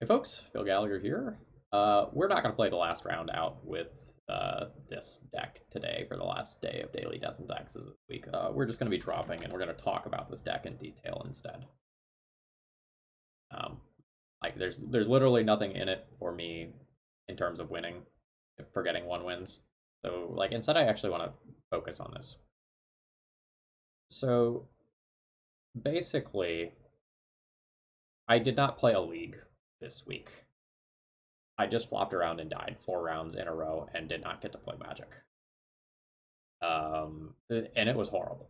Hey folks, Phil Gallagher here. We're not going to play the last round out with this deck today for the last day of Daily Death and Taxes this week. We're just going to be dropping and we're going to talk about this deck in detail instead. Um, there's literally nothing in it for me in terms of winning, for getting 1 wins. So instead I actually want to focus on this. So basically, I did not play a league this week. I just flopped around and died 4 rounds in a row and did not get to play Magic. And it was horrible.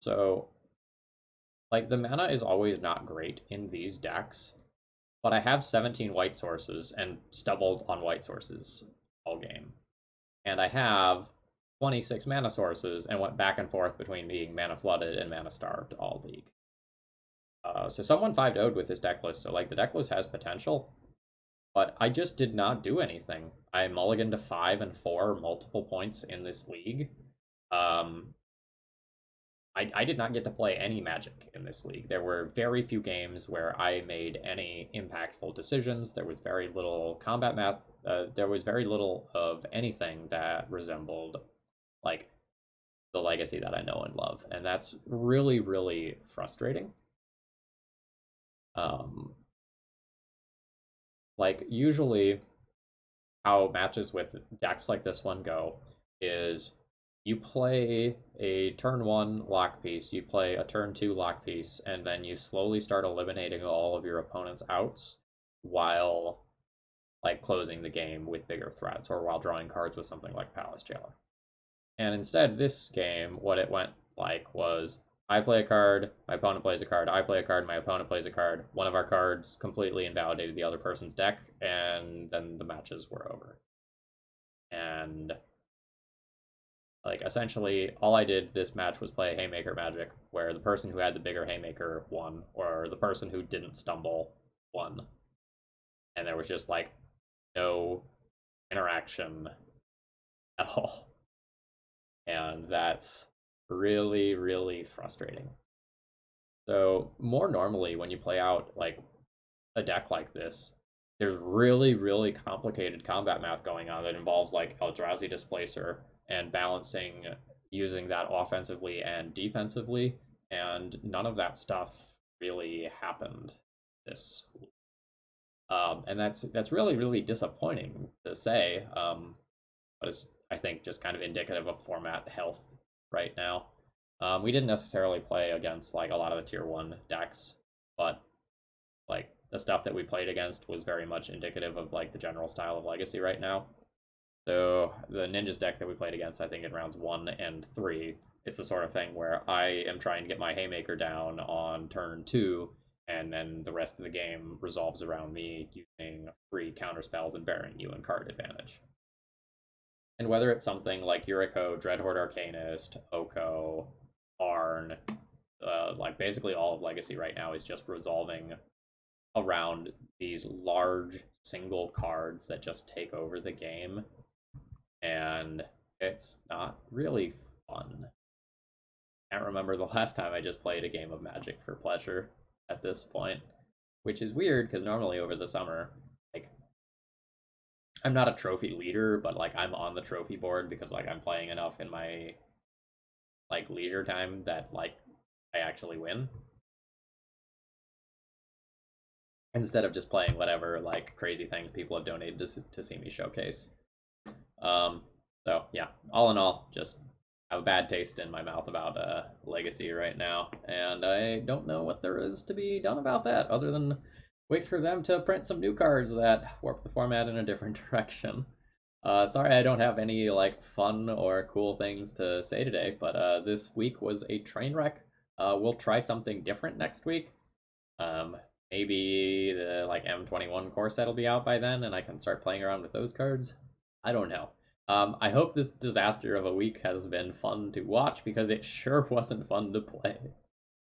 So, the mana is always not great in these decks, but I have 17 white sources and stumbled on white sources all game. And I have 26 mana sources and went back and forth between being mana flooded and mana starved all league. So someone 5-0'd with this deck list, so the deck list has potential. But I just did not do anything. I mulliganed to 5 and 4 multiple points in this league. I did not get to play any Magic in this league. There were very few games where I made any impactful decisions. There was very little combat math. There was very little of anything that resembled the Legacy that I know and love, and that's really, really frustrating. Usually how matches with decks like this one go is you play a turn 1 lock piece, you play a turn 2 lock piece, and then you slowly start eliminating all of your opponent's outs while closing the game with bigger threats or while drawing cards with something like Palace Jailer. And instead, this game, what it went was I play a card, my opponent plays a card, I play a card, my opponent plays a card. One of our cards completely invalidated the other person's deck, and then the matches were over. And essentially all I did this match was play Haymaker Magic, where the person who had the bigger Haymaker won, or the person who didn't stumble won. And there was just no interaction at all. And that's really, really frustrating. So more normally when you play out a deck like this, there's really, really complicated combat math going on that involves Eldrazi Displacer and balancing using that offensively and defensively, and none of that stuff really happened this week. And that's really, really disappointing to say, but it's, I think, just kind of indicative of format health right now. We didn't necessarily play against a lot of the tier 1 decks, but the stuff that we played against was very much indicative of the general style of Legacy right now. So the Ninjas deck that we played against, I think in rounds 1 and 3, it's the sort of thing where I am trying to get my Haymaker down on turn 2, and then the rest of the game resolves around me using free counter spells and bearing you and card advantage. And whether it's something like Yuriko, Dreadhorde Arcanist, Oko, Arn, basically all of Legacy right now is just resolving around these large single cards that just take over the game, and it's not really fun. I can't remember the last time I just played a game of Magic for pleasure at this point, which is weird because normally over the summer, I'm not a trophy leader, but I'm on the trophy board because I'm playing enough in my leisure time that I actually win, instead of just playing whatever crazy things people have donated to see me showcase. So yeah, all in all, just have a bad taste in my mouth about Legacy right now, and I don't know what there is to be done about that other than wait for them to print some new cards that warp the format in a different direction. Sorry I don't have any fun or cool things to say today, but this week was a train wreck. We'll try something different next week. Maybe the M21 core set will be out by then, and I can start playing around with those cards. I don't know. I hope this disaster of a week has been fun to watch, because it sure wasn't fun to play.